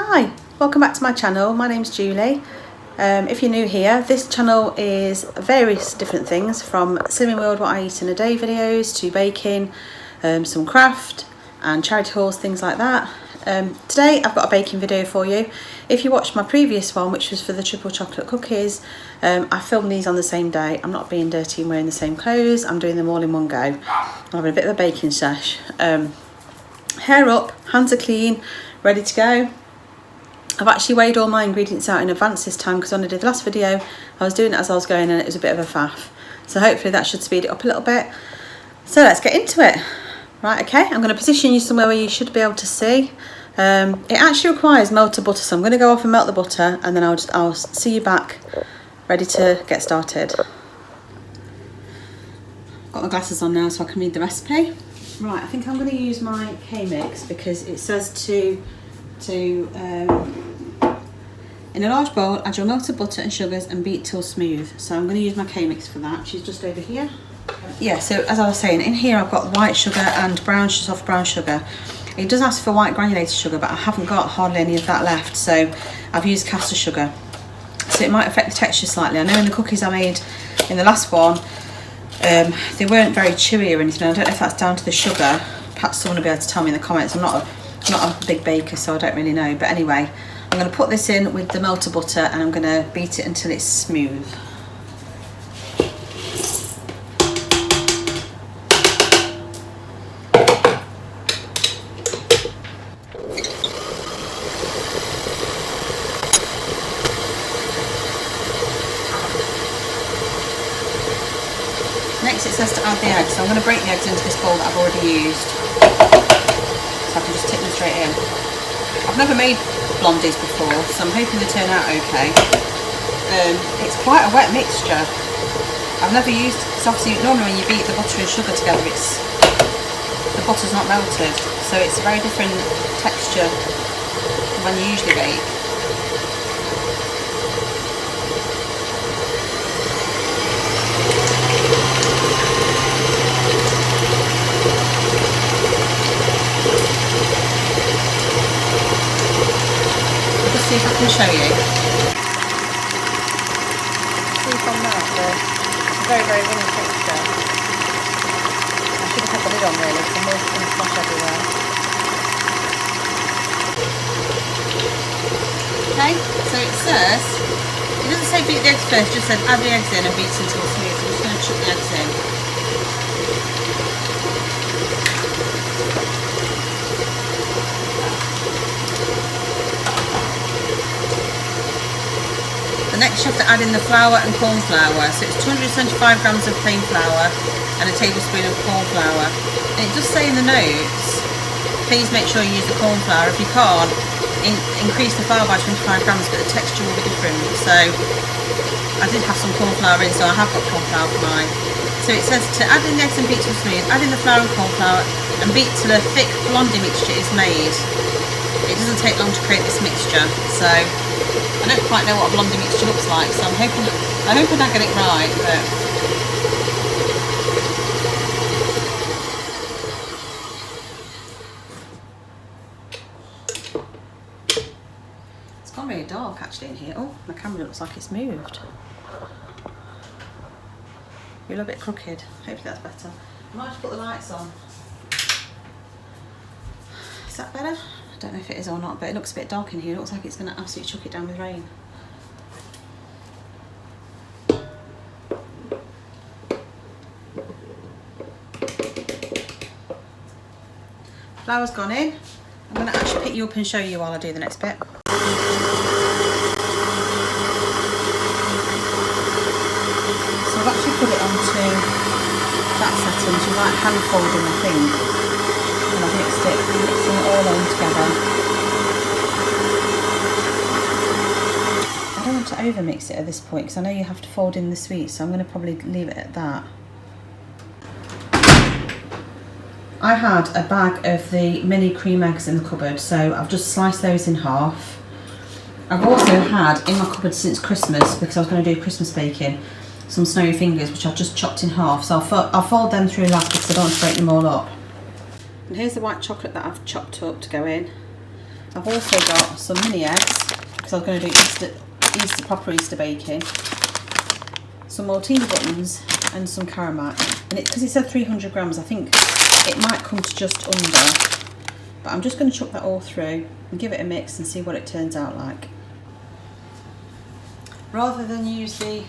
Hi, welcome back to my channel. My name's Julie. If you're new here, this channel is various different things, from Slimming World, what I eat in a day videos, to baking, some craft and charity hauls, things like that. Today I've got a baking video for you. If you watched my previous one, which was for the triple chocolate cookies, I filmed these on the same day. I'm not being dirty and wearing the same clothes, I'm doing them all in one go. I'm having a bit of a baking sesh. Hair up, hands are clean, ready to go. I've actually weighed all my ingredients out in advance this time, because when I did the last video I was doing it as I was going and it was a bit of a faff. So hopefully that should speed it up a little bit. So let's get into it. Right, okay, I'm going to position you somewhere where you should be able to see. It actually requires melted butter, so I'm going to go off and melt the butter, and then I'll see you back ready to get started. Got my glasses on now so I can read the recipe. Right, I think I'm going to use my K-mix because it says to in a large bowl, add your melted butter and sugars and beat till smooth. So I'm going to use my K-mix for that. She's just over here. Yeah, so as I was saying, in here I've got white sugar and soft brown sugar. It does ask for white granulated sugar, but I haven't got hardly any of that left, so I've used caster sugar. So it might affect the texture slightly. I know in the cookies I made in the last one, they weren't very chewy or anything. I don't know if that's down to the sugar. Perhaps someone will be able to tell me in the comments. I'm not a big baker, so I don't really know. But anyway, I'm going to put this in with the melted butter and I'm going to beat it until it's smooth. Next it says to add the eggs, so I'm going to break the eggs into this bowl that I've already used, so I can just tip them straight in. I've never made blondies before, so I'm hoping they turn out okay. It's quite a wet mixture. I've never used, because obviously normally when you beat the butter and sugar together, the butter's not melted, so it's a very different texture when you usually bake. See if I can show you. See from that, it's very, very runny texture. I should have had the lid on really, because the milk's going to splash everywhere. Okay, so it says, it doesn't say beat the eggs first, it just says add the eggs in and beat until smooth. So I'm just going to chuck the eggs in. Next you have to add in the flour and corn flour. So it's 275 grams of plain flour and a tablespoon of corn flour. And it does say in the notes, please make sure you use the corn flour. If you can't, increase the flour by 25 grams, but the texture will be different. So I did have some corn flour in, so I have got corn flour for mine. So it says to add in the eggs and beat till smooth, add in the flour and corn flour and beat till a thick blondie mixture is made. It doesn't take long to create this mixture, so I don't quite know what a blondie mixture looks like, so I'm hoping I get it right, but it's gone really dark actually in here. Oh, my camera looks like it's moved. You're a little bit crooked. Hopefully that's better. I might just put the lights on. Is that better? I don't know if it is or not, but it looks a bit dark in here. It looks like it's going to absolutely chuck it down with rain. Flour's gone in. I'm going to actually pick you up and show you while I do the next bit. So I've actually put it onto that setting, which is like hand folding, I think. And I've mixing it all on together. I don't want to over mix it at this point, because I know you have to fold in the sweets, so I'm going to probably leave it at that. I had a bag of the mini cream eggs in the cupboard, so I've just sliced those in half. I've also had in my cupboard since Christmas, because I was going to do Christmas baking, some snowy fingers which I've just chopped in half, so I'll fold them through last because I don't want to break them all up. And here's the white chocolate that I've chopped up to go in. I've also got some mini eggs, because I was going to do proper Easter baking. Some Malteser buttons and some caramel. And because it said 300 grams, I think it might come to just under. But I'm just going to chuck that all through and give it a mix and see what it turns out like. Rather than use the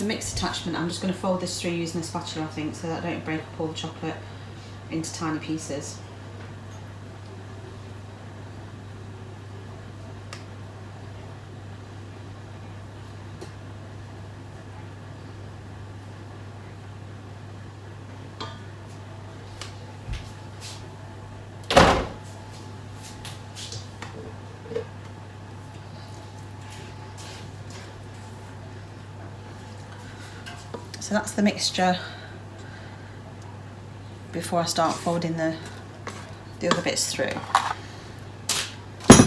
mix attachment, I'm just going to fold this through using a spatula, I think, so that I don't break up all the chocolate into tiny pieces. So that's the mixture before I start folding the other bits through. I'll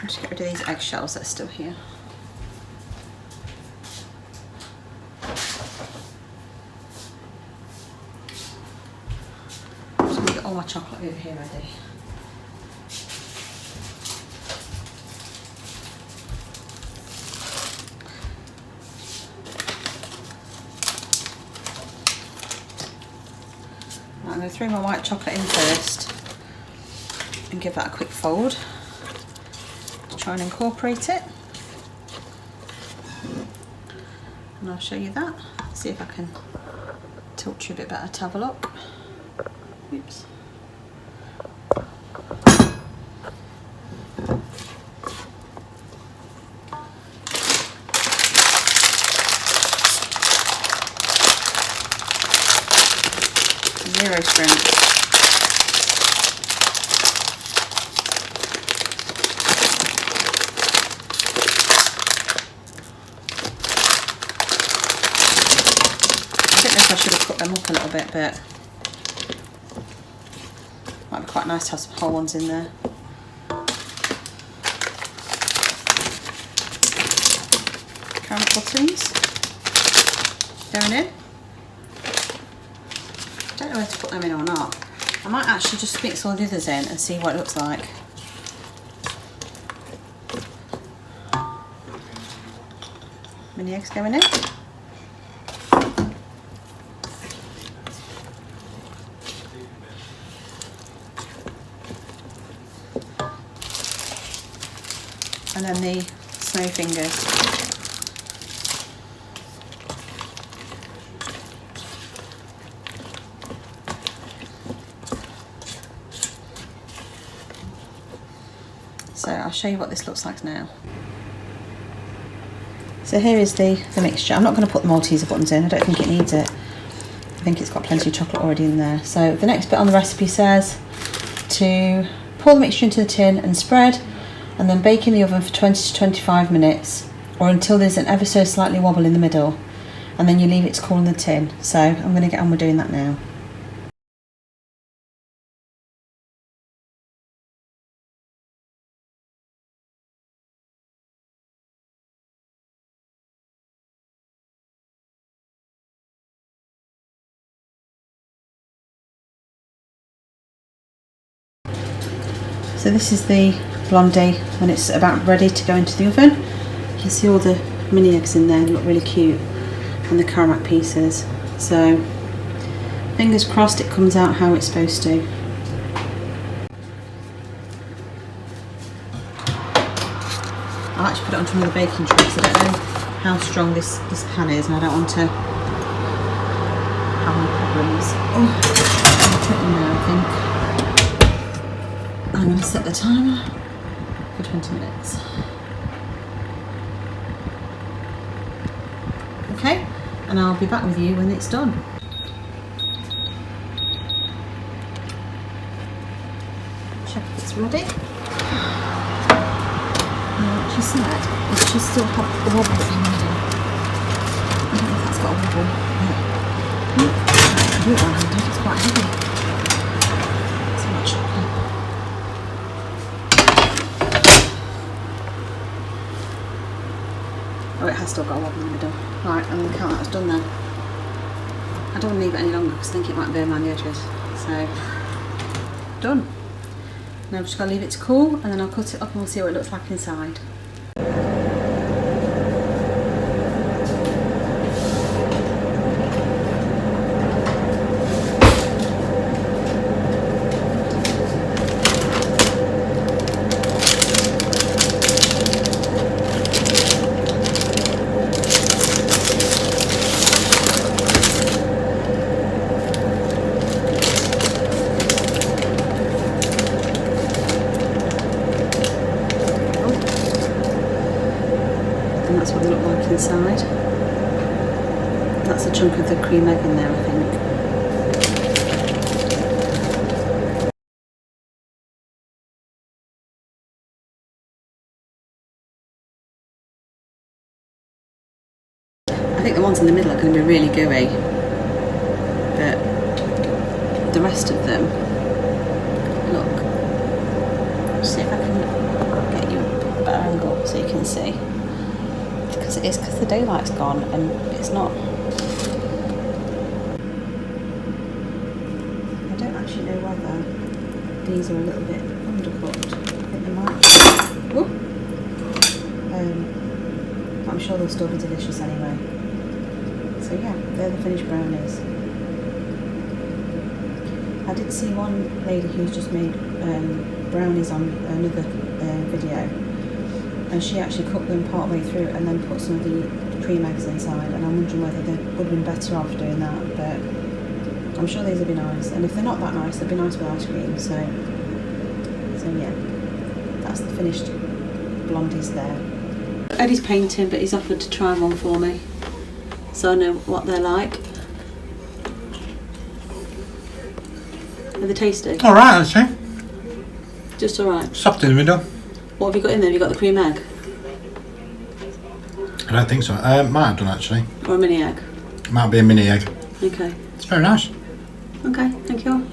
just get rid of these eggshells that are still here. I'm just going to get all my chocolate over here ready. I'm going to throw my white chocolate in first and give that a quick fold to try and incorporate it. And I'll show you that. See if I can tilt you a bit better to have a look. Oops. Zero shrimp. I don't know if I should have cut them up a little bit, but might be quite nice to have some whole ones in there. Caramel buttons going in. I don't know whether to put them in or not. I might actually just mix all the others in and see what it looks like. Mini eggs going in. And then the snow fingers. So I'll show you what this looks like now. So here is the mixture. I'm not going to put the Malteser buttons in, I don't think it needs it. I think it's got plenty of chocolate already in there. So the next bit on the recipe says to pour the mixture into the tin and spread, and then bake in the oven for 20 to 25 minutes, or until there's an ever so slightly wobble in the middle, and then you leave it to cool in the tin. So I'm going to get on with doing that now. So this is the Blondie when it's about ready to go into the oven. You can see all the mini eggs in there, they look really cute, and the caramel pieces. So fingers crossed it comes out how it's supposed to. I'll actually put it onto one of the baking trays. I don't know how strong this pan is, and I don't want to have any problems. Oh, I'll put it in there, I think. I'm going to set the timer for 20 minutes. Okay, and I'll be back with you when it's done. Check if it's ready. What she said is she still have the wobble in the middle. I don't know if that's got a wobble. I can do it one-handed, it's quite heavy. So much chocolate. Oh, it has still got a wobble in the middle. Right, I'm going to count that as done then. I don't want to leave it any longer because I think it might burn around the edges. So, done. Now I've just got to leave it to cool, and then I'll cut it up and we'll see what it looks like inside. And that's what they look like inside. That's a chunk of the cream egg in there, I think. I think the ones in the middle are going to be really gooey, but the rest of them, look. Let's see if I can get you a better angle so you can see. Because the daylight's gone and it's not. I don't actually know whether these are a little bit undercooked. I think they might. I'm sure they'll still be delicious anyway. So yeah, they're the finished brownies. I did see one lady who's just made brownies on another video, and she actually cooked them part way through and then put some of the cream eggs inside, and I'm wondering whether they would have been better off doing that, but I'm sure these would be nice, and if they're not that nice, they'd be nice with ice cream. So yeah, that's the finished blondies there. Eddie's painting, but he's offered to try one for me, so I know what they're like. Are they tasty? Alright, actually. Just alright? Soft in the middle. What have you got in there? Have you got the cream egg? I don't think so. Might have done actually. Or a mini egg? Might be a mini egg. Okay. It's very nice. Okay, thank you.